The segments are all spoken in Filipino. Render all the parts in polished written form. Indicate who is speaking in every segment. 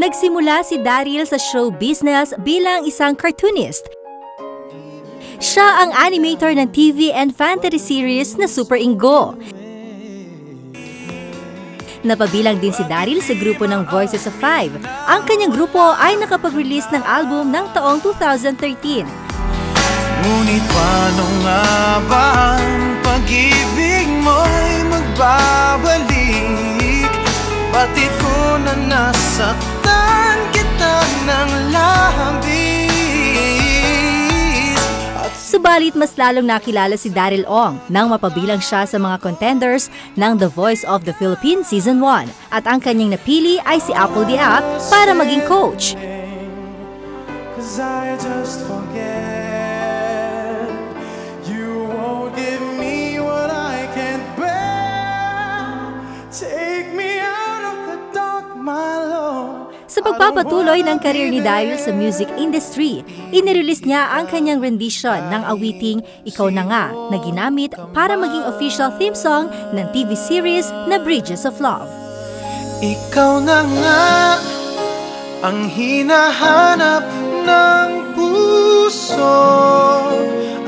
Speaker 1: Nagsimula si Daryl sa show business bilang isang cartoonist. Siya ang animator ng TV and fantasy series na Super Ingo. Napabilang din si Daryl sa grupo ng Voices of Five. Ang kanyang grupo ay nakapag-release ng album ng taong 2013.
Speaker 2: Ngunit paano nga ba ang pag-ibig mo'y magbabalik? Batid ko na nasaktan kita ng labis.
Speaker 1: Subalit mas lalong nakilala si Daryl Ong nang mapabilang siya sa mga contenders ng The Voice of the Philippines Season 1 at ang kanyang napili ay si Apple the App para maging coach. Sa pagpapatuloy ng career ni Daryl sa music industry, inirelease niya ang kanyang rendition ng awiting Ikaw Na Nga na ginamit para maging official theme song ng TV series na Bridges of Love.
Speaker 2: Ikaw na nga ang hinahanap ng puso,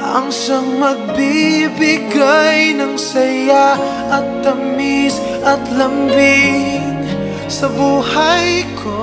Speaker 2: ang siyang magbibigay ng saya at tamis at lambing sa buhay ko.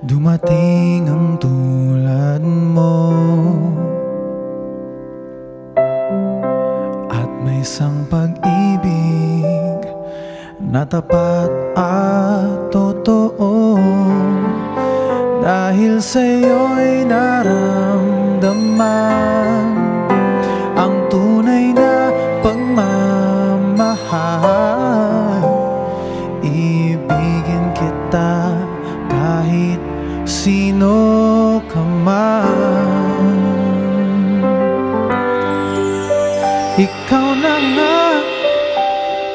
Speaker 2: Dumating ang tulad mo at may isang pag-ibig na tapat at totoo. Dahil sa'yo'y naramdaman ang tunay na pagmamahal. Ibigin kita kahit sino ka man. Ikaw na nga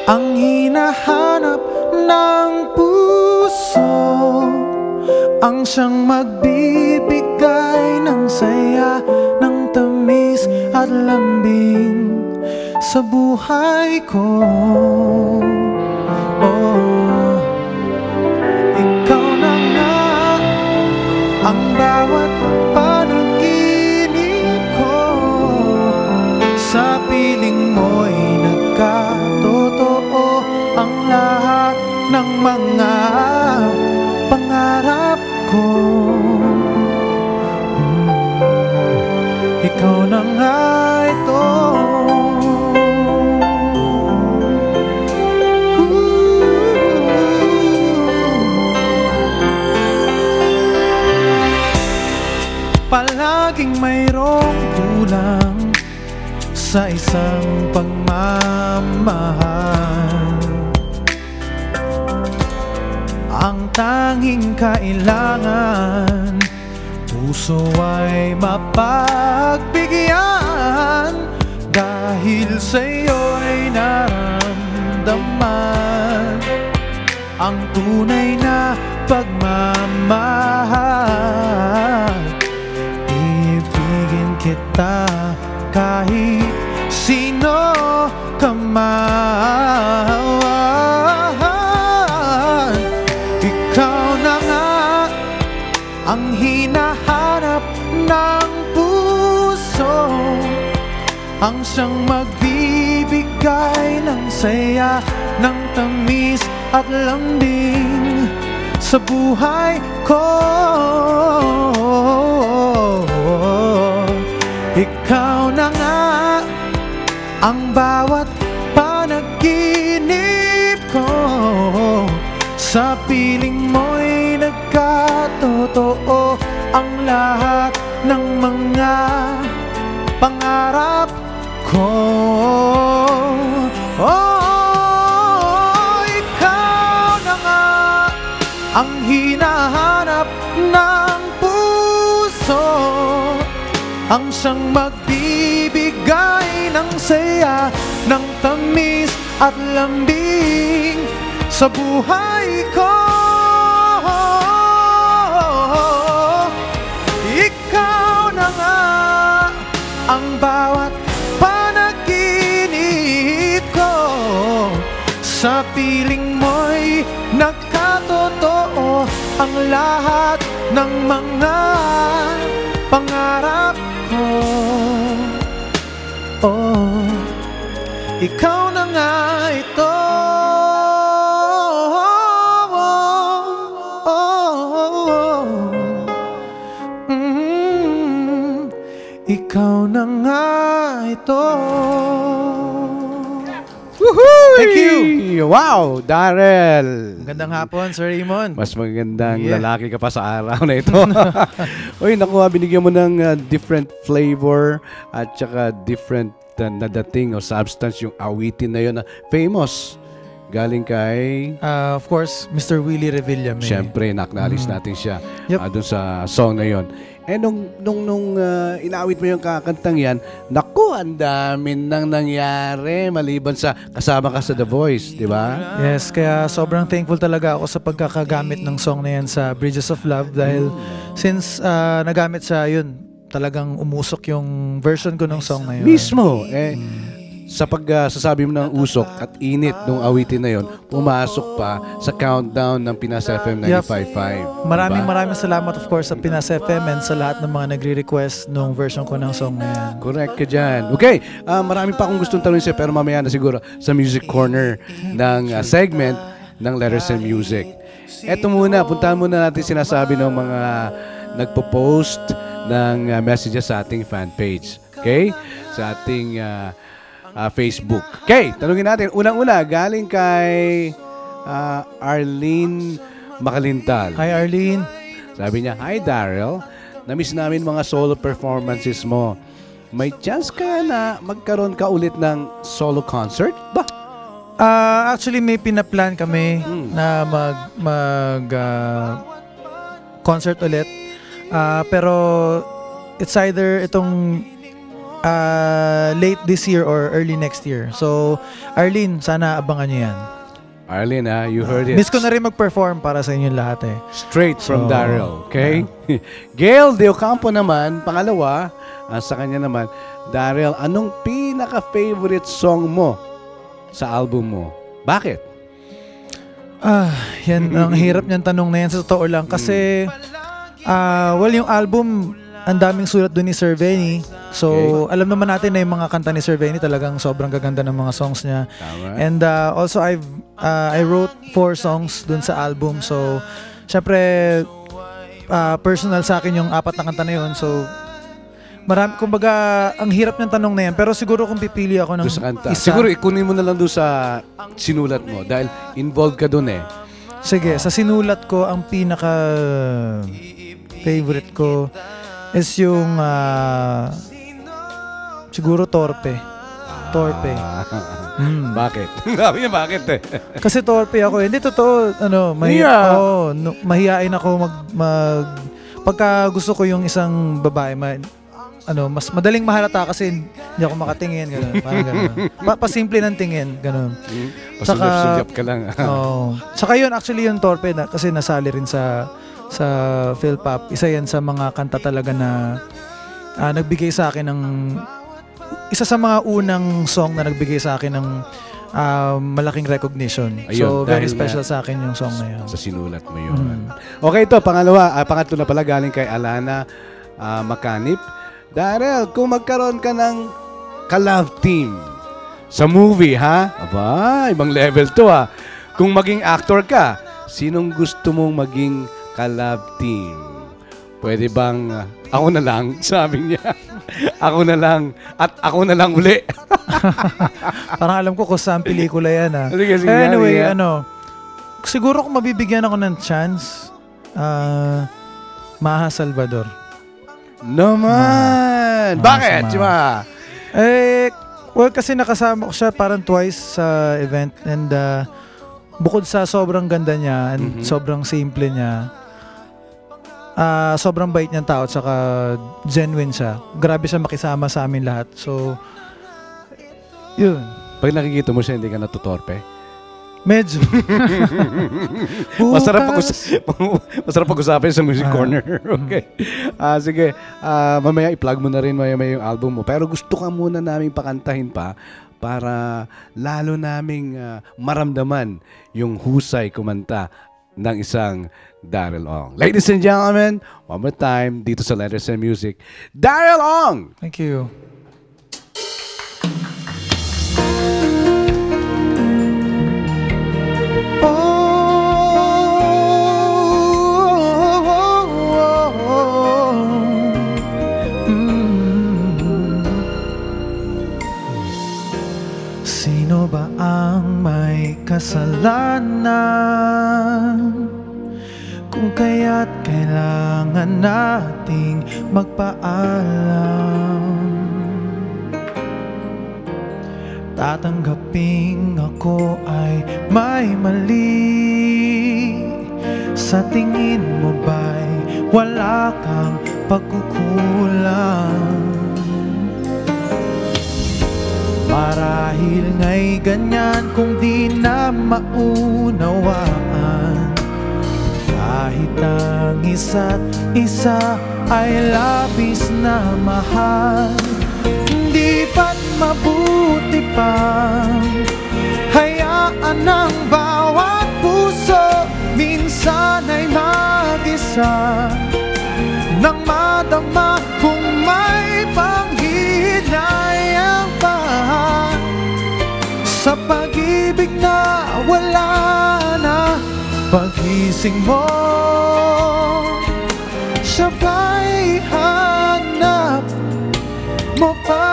Speaker 2: ang hinahanap ng puso, ang siyang magbibigay ng saya, ng tamis at lambing sa buhay ko. Ang bawat panaginip ko, sa piling mo'y nagkatotoo ang lahat ng mga pangarap ko. Ikaw na nga ito. Palaging mayroong kulang sa isang pagmamahal. Ang tanging kailangan, puso ay mapagbigyan. Dahil sa'yo'y naramdaman ang tunay na pagmamahal. Kita kahit sino ka man. Ikaw na nga ang hinahanap ng puso, ang siyang magbibigay ng saya, ng tamis at lambing sa buhay ko. Ikaw na nga ang bawat panaginip ko, sa piling mo'y nagkatotoo ang lahat ng mga pangarap ko. Ikaw na nga. ang siyang magbibigay ng saya, ng tamis at lambing sa buhay ko. Ikaw na nga ang bawat panaginip ko, sa piling mo'y nagkatotoo ang lahat ng mga pangarap ko. Oh, ikaw na nga ito. Ikaw na nga ito.
Speaker 3: Woohoo!
Speaker 2: Thank you!
Speaker 3: Wow, Darrell!
Speaker 2: Magandang hapon, Sir Raymond.
Speaker 3: Mas magandang lalaki ka pa sa araw na ito. Uy, naku, binigyan mo ng different flavor at saka different na dating o substance yung awitin na yun na famous. Galing kay...
Speaker 2: Of course, Mr. Willie Revilla.
Speaker 3: Siyempre, naknalis natin siya doon sa song na yon. Eh, nung inawit mo yung kakantang yan, naku, ang dami nang nangyari maliban sa kasama ka sa The Voice, di ba?
Speaker 2: Yes, kaya sobrang thankful talaga ako sa pagkakagamit ng song na yan sa Bridges of Love dahil since nagamit sa yun, talagang umusok yung version ko ng song na yun.
Speaker 3: Mismo, sa pagsasabi mo ng usok at init nung awitin na yon, pumasok pa sa countdown ng Pinas FM 95.5.
Speaker 2: Maraming salamat of course sa Pinas FM and sa lahat ng mga nagre-request nung version ko ng song na yan.
Speaker 3: Correct ka dyan. Okay, marami pa akong gustong tanongin sa'yo pero mamaya na siguro sa Music Corner ng segment ng Letters and Music. Eto muna, puntahan muna natin sinasabi ng mga nagpo-post ng messages sa ating fan page. Okay? Sa ating Facebook. Okay, tanungin natin. Unang-una, galing kay Arlene Makalintal.
Speaker 2: Hi Arlene.
Speaker 3: Sabi niya, hi Darrell. Namiss namin mga solo performances mo. May chance ka na magkaroon ka ulit ng solo concert? Ba?
Speaker 2: Actually, may pinaplan kami na mag concert ulit. Pero it's either itong late this year or early next year. So, Arlene, sana abangan nyo yan.
Speaker 3: Arlene, you heard it.
Speaker 2: Miss ko na rin mag-perform para sa inyo lahat eh.
Speaker 3: Straight from Darrell, okay? Gail De Ocampo naman, pangalawa, sa kanya naman, Darrell, anong pinaka-favorite song mo sa album mo? Bakit?
Speaker 2: Yan, ang hirap niyan tanong na yan sa totoo lang. Kasi, yung album, ang daming sulat doon ni Sir Venny. So, alam naman natin na yung mga kanta ni Sir Venny talagang sobrang gaganda ng mga songs niya.
Speaker 3: Tama.
Speaker 2: And also, I wrote 4 songs doon sa album. So, syempre, personal sa akin yung 4 na kanta na yun. So, kumbaga, ang hirap ng tanong na yan. Pero siguro kung pipili ako ng isa.
Speaker 3: Siguro ikunin mo na lang doon sa sinulat mo dahil involved ka doon eh.
Speaker 2: Sige, sa sinulat ko, ang pinaka-favorite ko is yung siguro Torpe. Torpe.
Speaker 3: Bakit? Sabi niya bakit eh.
Speaker 2: Kasi torpe ako. Hindi totoo, mahihain ako pagka gusto ko yung isang babae, mas madaling mahalata kasi hindi ako makatingin, gano'n. Parang gano'n. Pasimple ng tingin, gano'n.
Speaker 3: Pasulyap ka lang.
Speaker 2: Saka yun, actually yung Torpe, kasi nasali rin sa PhilPop. Isa yan sa mga kanta talaga na nagbigay sa akin ng isa sa mga unang song na nagbigay sa akin ng malaking recognition.
Speaker 3: Ayun,
Speaker 2: so very special sa akin yung song na yun.
Speaker 3: Sa sinulat mo yun. Okay, ito pangatlo na pala galing kay Alana Makanip. Darrell, kung magkaroon ka ng ka-love team sa movie, ha? Aba, ibang level to ha. Kung maging actor ka, sinong gusto mong maging ka-love team? Pwede bang ako na lang, sabi niya. Ako na lang at ako na lang uli.
Speaker 2: Parang alam ko kung saan pelikula yan ha.
Speaker 3: Sige,
Speaker 2: anyway, siguro kung mabibigyan ako ng chance, Maha Salvador.
Speaker 3: Naman! Bakit? Si Maha?
Speaker 2: Well, kasi nakasama ko siya parang twice sa event and bukod sa sobrang ganda niya and sobrang simple niya, sobrang bait niyang tao at saka genuine siya. Grabe siya makisama sa amin lahat. So, yun.
Speaker 3: Pag nakikita mo siya, hindi ka natutorpe?
Speaker 2: Medyo.
Speaker 3: Masarap pag-usapin sa Music Corner. Okay. Sige, mamaya i-plug mo na rin mamaya yung album mo. Pero gusto ka muna naming pakantahin pa para lalo naming maramdaman yung husay kumanta ng isang Daryl Ong. Ladies and gentlemen, one more time dito sa Letters and Music, Daryl Ong!
Speaker 2: Thank you. Sino ba ang may kasalanan kung kaya't kailangan nating magpaalam? Tatanggaping ako ay may mali. Sa tingin mo ba'y wala kang pagkukulang? Marahil nga'y ganyan kung di na maunawaan. Kahit ang isa't isa ay labis na mahal, hindi ba't mabuti pang hayaan ng bawat puso minsan ay mag-isa, nang madama kung may panghihinayang pa sa pag-ibig na wala na. Pag-ising mo, siya ba'y hanap mo pa?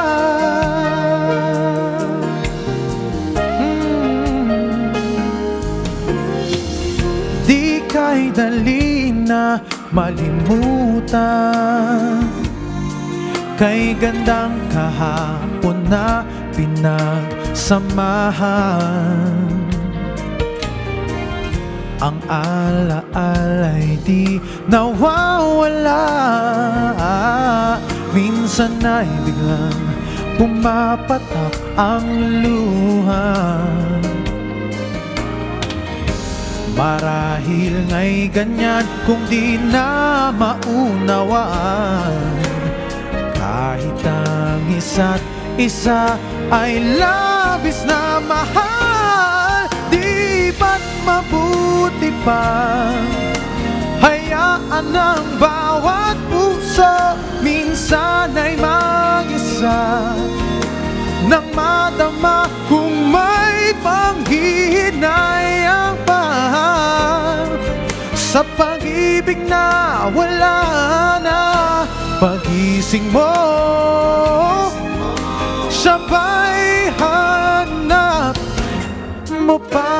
Speaker 2: Di ka'y dali na malimutan, kay gandang kahapon na pinagsamahan. Ang alaala'y di nawawala, minsan ay biglang pumapatak ang luha. Marahil nga'y ganyan kung di na maunawaan. Kahit ang isa't isa ay labis na mahal, di ba't mabuti pa hayaan ng bawat puso minsan ay mag-isa, nang madama kung may panghihinayang pa sa pag-ibig na wala na. Pag-ising mo, siya ba'y hanap mo pa?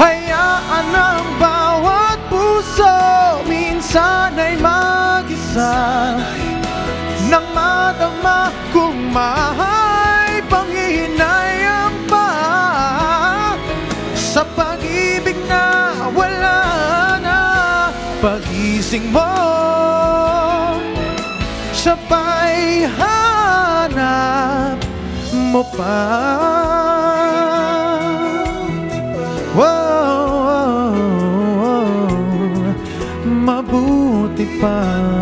Speaker 2: Hayaan ang bawat puso minsan ay mag-isa, nang madama kung may panghihinayang pa sa pag-ibig na wala na. Pag-ising mo, siya ba'y hanap mo pa? Wow, mabuti pa.